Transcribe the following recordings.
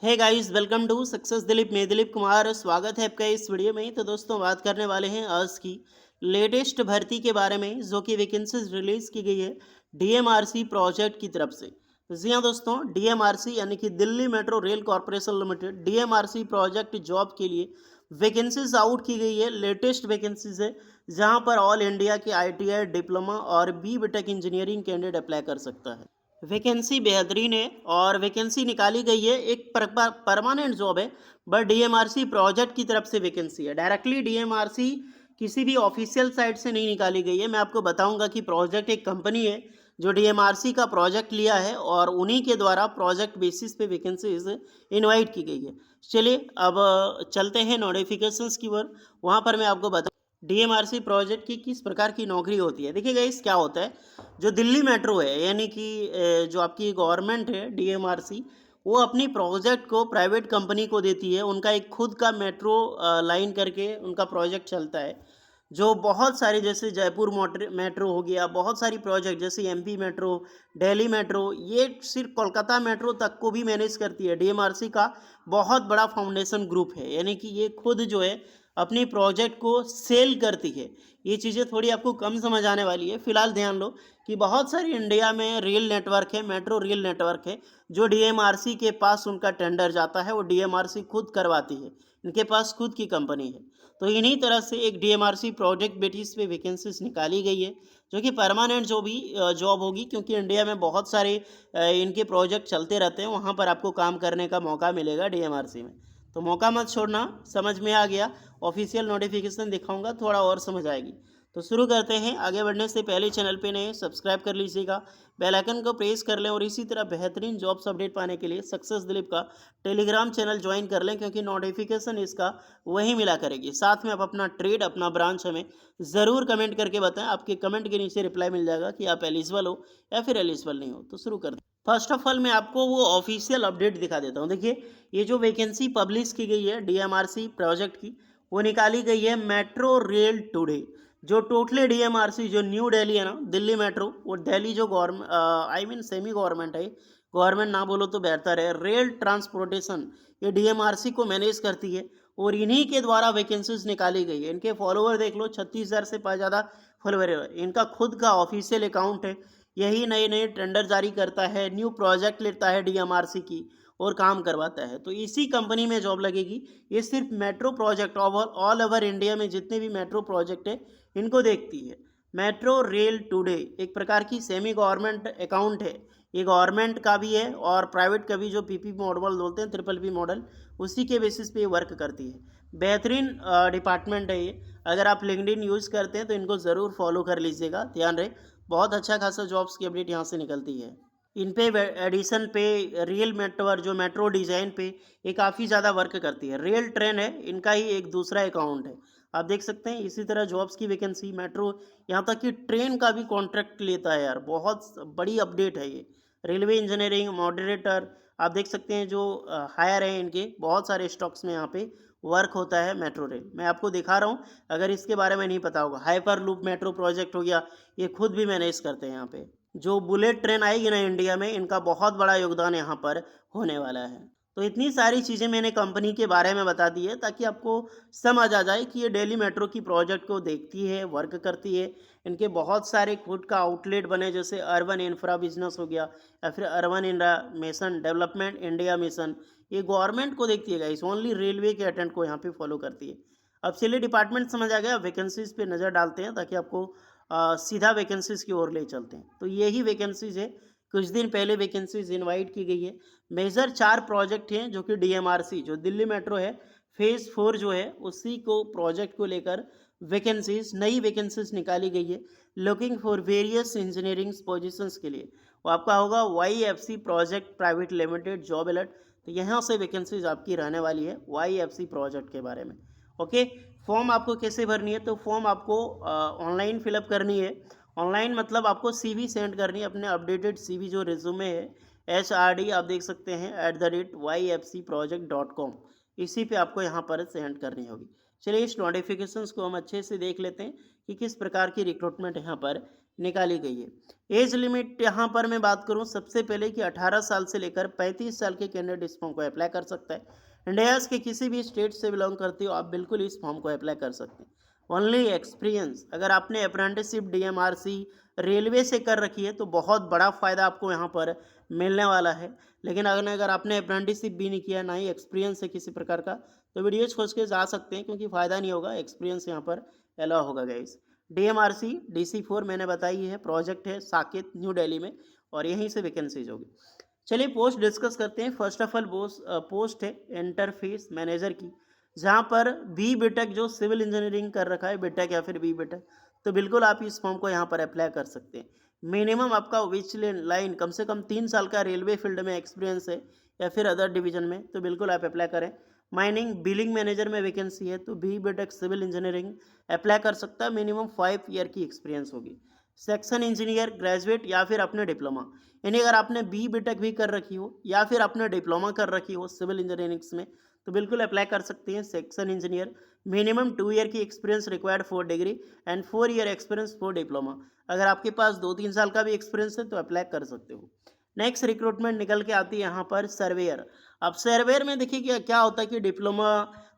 Hey guys, welcome to success Dilip. मैं दिलीप कुमार, स्वागत है आपका इस वीडियो में। तो दोस्तों, बात करने वाले हैं आज की लेटेस्ट भर्ती के बारे में, जो कि वैकेंसीज रिलीज की गई है डीएमआरसी प्रोजेक्ट की तरफ से। तो जी हाँ दोस्तों, डीएमआरसी यानी कि Delhi metro rail corporation limited DMRC project job के लिए वैकेंसीज आउट की गई है। लेटेस्ट वैकेंसीज है, जहाँ पर ऑल इंडिया के आईटीआई, डिप्लोमा और बी.टेक इंजीनियरिंग कैंडिडेट अप्लाई कर सकता है। वैकेंसी बेहतरीन है और वैकेंसी निकाली गई है, एक परमानेंट जॉब है, बट डीएमआरसी प्रोजेक्ट की तरफ से वैकेंसी है। डायरेक्टली डीएमआरसी किसी भी ऑफिशियल साइट से नहीं निकाली गई है। मैं आपको बताऊंगा कि प्रोजेक्ट एक कंपनी है जो डीएमआरसी का प्रोजेक्ट लिया है और उन्हीं के द्वारा प्रोजेक्ट बेसिस पे वैकेंसीज इनवाइट की गई है। चलिए अब चलते हैं नोटिफिकेशंस की ओर। वहाँ पर मैं आपको बता डीएमआरसी प्रोजेक्ट की किस प्रकार की नौकरी होती है। देखिए गाइस, क्या होता है, जो दिल्ली मेट्रो है यानी कि जो आपकी गवर्नमेंट है डीएमआरसी, वो अपनी प्रोजेक्ट को प्राइवेट कंपनी को देती है। उनका एक खुद का मेट्रो लाइन करके उनका प्रोजेक्ट चलता है, जो बहुत सारे, जैसे जयपुर मेट्रो हो गया, बहुत सारी प्रोजेक्ट जैसे एमपी मेट्रो, दिल्ली मेट्रो, ये सिर्फ कोलकाता मेट्रो तक को भी मैनेज करती है। डीएमआरसी का बहुत बड़ा फाउंडेशन ग्रुप है, यानी कि ये खुद जो है अपनी प्रोजेक्ट को सेल करती है। ये चीज़ें थोड़ी आपको कम समझ आने वाली है। फिलहाल ध्यान लो कि बहुत सारी इंडिया में रेल नेटवर्क है, मेट्रो रेल नेटवर्क है, जो डीएमआरसी के पास उनका टेंडर जाता है, वो डीएमआरसी खुद करवाती है। इनके पास खुद की कंपनी है। तो इन्हीं तरह से एक डीएमआरसी प्रोजेक्ट बेसिस पे वैकेंसीज निकाली गई है, जो कि परमानेंट जो भी जॉब होगी, क्योंकि इंडिया में बहुत सारे इनके प्रोजेक्ट चलते रहते हैं। वहाँ पर आपको काम करने का मौका मिलेगा डीएमआरसी में। तो मौका मत छोड़ना। समझ में आ गया? ऑफिशियल नोटिफिकेशन दिखाऊंगा, थोड़ा और समझ आएगी। तो शुरू करते हैं। आगे बढ़ने से पहले चैनल पे नए सब्सक्राइब कर लीजिएगा, बेल आइकन को प्रेस कर लें और इसी तरह बेहतरीन जॉब्स अपडेट पाने के लिए सक्सेस दिलीप का टेलीग्राम चैनल ज्वाइन कर लें, क्योंकि नोटिफिकेशन इसका वही मिला करेगी। साथ में आप अपना ट्रेड, अपना ब्रांच हमें ज़रूर कमेंट करके बताएं। आपके कमेंट के नीचे रिप्लाई मिल जाएगा कि आप एलिजिबल हो या फिर एलिजिबल नहीं हो। तो शुरू करते हैं। फर्स्ट ऑफ ऑल मैं आपको वो ऑफिशियल अपडेट दिखा देता हूँ। देखिए, ये जो वैकेंसी पब्लिश की गई है डीएमआरसी प्रोजेक्ट की, वो निकाली गई है मेट्रो रेल टुडे। जो टोटली डीएमआरसी, जो न्यू दिल्ली है ना, दिल्ली मेट्रो, वो दिल्ली जो government, I mean semi government है, गवर्नमेंट ना बोलो तो बेहतर है, रेल ट्रांसपोर्टेशन, ये डीएमआरसी को मैनेज करती है और इन्हीं के द्वारा वैकेंसीज निकाली गई है। इनके फॉलोवर देख लो, 36,000 से ज़्यादा फॉलोवर है। इनका खुद का ऑफिशियल अकाउंट है। यही नए नए टेंडर जारी करता है, न्यू प्रोजेक्ट लेता है डीएमआरसी की और काम करवाता है। तो इसी कंपनी में जॉब लगेगी। ये सिर्फ metro project all over India में जितने भी मेट्रो प्रोजेक्ट है, इनको देखती है। मेट्रो रेल टुडे एक प्रकार की सेमी गवर्नमेंट अकाउंट है। ये गवर्नमेंट का भी है और प्राइवेट का भी, जो पीपी मॉडल बोलते हैं, ट्रिपल पी मॉडल, उसी के बेसिस पे ये वर्क करती है। बेहतरीन डिपार्टमेंट है ये। अगर आप लिंक्डइन यूज़ करते हैं तो इनको ज़रूर फॉलो कर लीजिएगा। ध्यान रहे, बहुत अच्छा खासा जॉब्स की अपडेट यहाँ से निकलती है। इन पे एडिशन पे, रियल मेट्रो, जो मेट्रो डिज़ाइन पे ये काफ़ी ज़्यादा वर्क करती है। रेल ट्रेन है, इनका ही एक दूसरा अकाउंट है। आप देख सकते हैं इसी तरह जॉब्स की वैकेंसी मेट्रो, यहाँ तक कि ट्रेन का भी कॉन्ट्रैक्ट लेता है यार। बहुत बड़ी अपडेट है ये। रेलवे इंजीनियरिंग मॉडरेटर, आप देख सकते हैं जो हायर है, इनके बहुत सारे स्टॉक्स में यहाँ पे वर्क होता है मेट्रो रेल। मैं आपको दिखा रहा हूँ, अगर इसके बारे में नहीं पता होगा। हाइपर लूप मेट्रो प्रोजेक्ट हो गया, ये खुद भी मैनेज करते हैं यहाँ पे। जो बुलेट ट्रेन आएगी ना इंडिया में, इनका बहुत बड़ा योगदान यहाँ पर होने वाला है। तो इतनी सारी चीज़ें मैंने कंपनी के बारे में बता दी है, ताकि आपको समझ आ जाए कि ये दिल्ली मेट्रो की प्रोजेक्ट को देखती है, वर्क करती है। इनके बहुत सारे खुद का आउटलेट बने, जैसे अर्बन इंफ्रा बिजनेस हो गया या फिर urban infra mission development India mission, ये गवर्नमेंट को देखती है गाइस, ओनली रेलवे के अटेंड को यहाँ पे फॉलो करती है। अब चलिए डिपार्टमेंट समझ आ गया, वैकेंसीज पे नज़र डालते हैं, ताकि आपको सीधा वैकेंसीज की ओर ले चलते हैं। तो यही वैकेंसीज है, कुछ दिन पहले वैकेंसीज इनवाइट की गई है। मेजर 4 प्रोजेक्ट हैं, जो कि डीएमआरसी, जो दिल्ली मेट्रो है, फेज़ 4 जो है, उसी को प्रोजेक्ट को लेकर वैकेंसीज, नई वैकेंसीज निकाली गई है। Looking for various engineering positions के लिए, वो आपका होगा YFC project private limited job alert. तो यहाँ से वैकेंसीज आपकी रहने वाली है वाईएफसी प्रोजेक्ट के बारे में। ओके, फॉर्म आपको कैसे भरनी है? तो फॉर्म आपको ऑनलाइन फिलअप करनी है। ऑनलाइन मतलब आपको सीवी सेंड करनी है, अपने अपडेटेड सीवी, जो रिज्यूमे है, HRD आप देख सकते हैं @yfcproject.com, इसी पे आपको यहाँ पर सेंड करनी होगी। चलिए इस नोटिफिकेशंस को हम अच्छे से देख लेते हैं कि किस प्रकार की रिक्रूटमेंट यहाँ पर निकाली गई है। एज लिमिट यहाँ पर मैं बात करूँ सबसे पहले कि 18 साल से लेकर 35 साल के कैंडिडेट इस फॉर्म को अप्लाई कर सकता है। इंडिया के किसी भी स्टेट से बिलोंग करते हो आप बिल्कुल इस फॉर्म को अप्लाई कर सकते हैं। ओनली एक्सपीरियंस, अगर आपने अप्रेंटिसशिप डीएमआरसी रेलवे से कर रखी है तो बहुत बड़ा फ़ायदा आपको यहाँ पर मिलने वाला है। लेकिन अगर आपने अप्रेंटिसशिप भी नहीं किया, ना ही एक्सपीरियंस है किसी प्रकार का, तो वीडियोज खोज के जा सकते हैं, क्योंकि फ़ायदा नहीं होगा, एक्सपीरियंस यहाँ पर अलाउ होगा गाइस। डीएमआरसी DC4 मैंने बताई है, प्रोजेक्ट है साकेत न्यू दिल्ली में, और यहीं से वैकेंसीज होगी। चलिए पोस्ट डिस्कस करते हैं। फर्स्ट ऑफ ऑल पोस्ट है इंटरफेस मैनेजर की, जहाँ पर BTech जो सिविल इंजीनियरिंग कर रखा है, BTech या फिर BTech, तो बिल्कुल आप इस फॉर्म को यहाँ पर अप्लाई कर सकते हैं। मिनिमम आपका विच लाइन कम से कम 3 साल का रेलवे फील्ड में एक्सपीरियंस है या फिर अदर डिवीजन में, तो बिल्कुल आप अप्लाई करें। माइनिंग बिलिंग मैनेजर में वैकेंसी है, तो BTech सिविल इंजीनियरिंग अप्लाई कर सकता है, मिनिमम 5 ईयर की एक्सपीरियंस होगी। सेक्शन इंजीनियर ग्रेजुएट या फिर अपने डिप्लोमा, यानी अगर आपने BTech भी कर रखी हो या फिर आपने डिप्लोमा कर रखी हो सिविल इंजीनियरिंग्स में, तो बिल्कुल अप्लाई कर सकते हैं। सेक्शन इंजीनियर मिनिमम 2 ईयर की experience required for degree and 4 year experience for diploma. अगर आपके पास 2-3 साल का भी एक्सपीरियंस है तो अप्लाई कर सकते हो। नेक्स्ट रिक्रूटमेंट निकल के आती है यहाँ पर सर्वेयर। अब सर्वेयर में देखिए क्या क्या होता है कि डिप्लोमा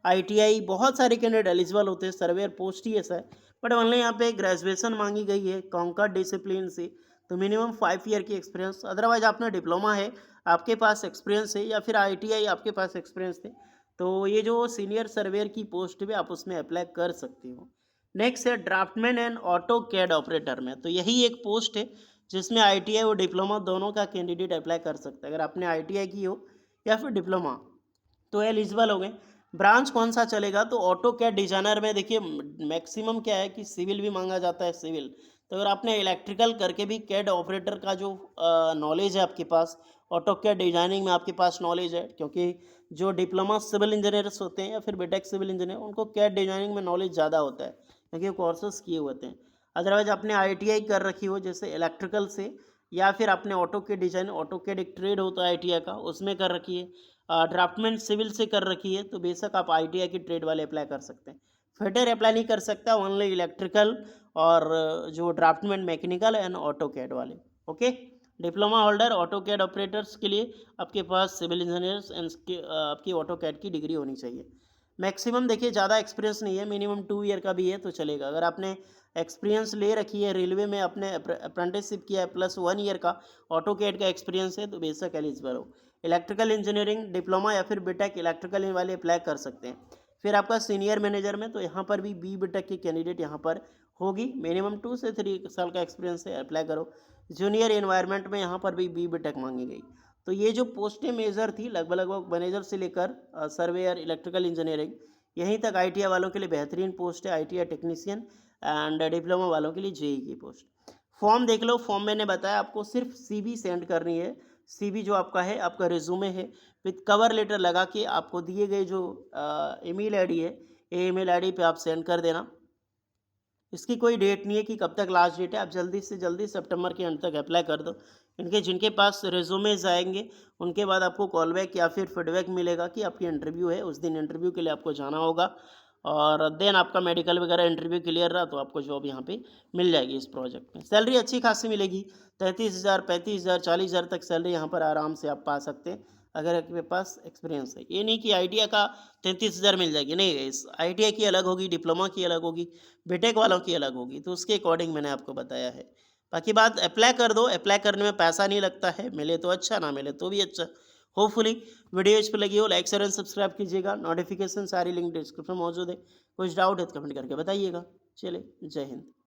ITI बहुत सारे कैंडिडेट एलिजिबल होते हैं, सर्वेयर पोस्ट ही ऐसा है, बट ओनली यहाँ पे ग्रेजुएशन मांगी गई है कॉन्कर्ड डिसिप्लिन से, तो मिनिमम 5 ईयर की एक्सपीरियंस। अदरवाइज आपने डिप्लोमा है, आपके पास एक्सपीरियंस है, या फिर ITI आपके पास एक्सपीरियंस है, तो ये जो सीनियर सर्वेयर की पोस्ट भी आप उसमें अप्लाई कर सकते हो। नेक्स्ट है draftsman and auto CAD operator में, तो यही एक पोस्ट है जिसमें ITI और डिप्लोमा दोनों का कैंडिडेट अप्लाई कर सकता है। अगर आपने ITI की हो या फिर डिप्लोमा तो एलिजिबल हो गए। ब्रांच कौन सा चलेगा, तो ऑटो कैड डिजाइनर में देखिए मैक्सिमम क्या है कि सिविल भी मांगा जाता है सिविल, तो अगर आपने इलेक्ट्रिकल करके भी कैड ऑपरेटर का जो नॉलेज है आपके पास, ऑटो कैड डिजाइनिंग में आपके पास नॉलेज है, क्योंकि जो डिप्लोमा सिविल इंजीनियर्स होते हैं या फिर BTech सिविल इंजीनियर उनको कैड डिजाइनिंग में नॉलेज ज़्यादा होता है, क्योंकि कोर्सेज किए होते हैं। अदरवाइज आपने ITI कर रखी हो जैसे इलेक्ट्रिकल से, या फिर आपने auto CAD design, auto CAD एक ट्रेड होता है ITI का, उसमें कर रखी है, ड्राफ्टमैन सिविल से कर रखी है, तो बेशक आप ITI की ट्रेड वाले अप्लाई कर सकते हैं। फिटर अप्लाई नहीं कर सकता, ओनली इलेक्ट्रिकल और जो draftsman mechanical and auto CAD वाले। Okay, diploma holder auto CAD operators के लिए आपके पास सिविल इंजीनियर्स एंड आपकी ऑटो कैड की डिग्री होनी चाहिए। मैक्सिमम देखिए ज़्यादा एक्सपीरियंस नहीं है, मिनिमम 2 ईयर का भी है तो चलेगा। अगर आपने एक्सपीरियंस ले रखी है, रेलवे में अपने अप्रेंटिसशिप किया है प्लस 1 ईयर का ऑटो कैड का एक्सपीरियंस है, तो बेशक एलिजिबल हो। इलेक्ट्रिकल इंजीनियरिंग डिप्लोमा या फिर BTech इलेक्ट्रिकल वाले अप्लाई कर सकते हैं। फिर आपका सीनियर मैनेजर में, तो यहाँ पर भी BTech की कैंडिडेट यहाँ पर होगी, मिनिमम 2 से 3 साल का एक्सपीरियंस है, अप्लाई करो। जूनियर एनवायरनमेंट में यहाँ पर भी BTech मांगी गई। तो ये जो पोस्टें मेजर थी लगभग मैनेजर से लेकर सर्वेयर इलेक्ट्रिकल इंजीनियरिंग यहीं तक ITI वालों के लिए बेहतरीन पोस्ट है, ITI टेक्नीशियन एंड डिप्लोमा वालों के लिए JEE की पोस्ट। फॉर्म देख लो, फॉर्म मैंने बताया आपको सिर्फ CV सेंड करनी है। CV जो आपका है, आपका रिज्यूमे है विथ कवर लेटर लगा के आपको दिए गए जो ईमेल ID है, ये ईमेल ID पे आप सेंड कर देना। इसकी कोई डेट नहीं है कि कब तक लास्ट डेट है, आप जल्दी से जल्दी सितंबर के अंत तक अप्लाई कर दो। इनके जिनके पास रिज्यूमेज आएंगे उनके बाद आपको कॉल बैक या फिर फीडबैक मिलेगा कि आपकी इंटरव्यू है, उस दिन इंटरव्यू के लिए आपको जाना होगा, और देन आपका मेडिकल वगैरह इंटरव्यू क्लियर रहा तो आपको जॉब यहाँ पे मिल जाएगी। इस प्रोजेक्ट में सैलरी अच्छी खासी मिलेगी, 33,000 35,000 40,000 तक सैलरी यहाँ पर आराम से आप पा सकते हैं अगर आपके पास एक्सपीरियंस है। ये नहीं कि ITI का 33,000 मिल जाएगी, नहीं, इस ITI की अलग होगी, डिप्लोमा की अलग होगी, BTech वालों की अलग होगी, तो उसके अकॉर्डिंग मैंने आपको बताया है। बाकी बात अप्लाई कर दो, अप्लाई करने में पैसा नहीं लगता है, मिले तो अच्छा, ना मिले तो भी अच्छा। होपफुली वीडियो इस पर लगी हो, लाइक शेयर एंड सब्सक्राइब कीजिएगा। नोटिफिकेशन सारी लिंक डिस्क्रिप्शन में मौजूद है। कुछ डाउट है तो कमेंट करके बताइएगा। चलिए, जय हिंद।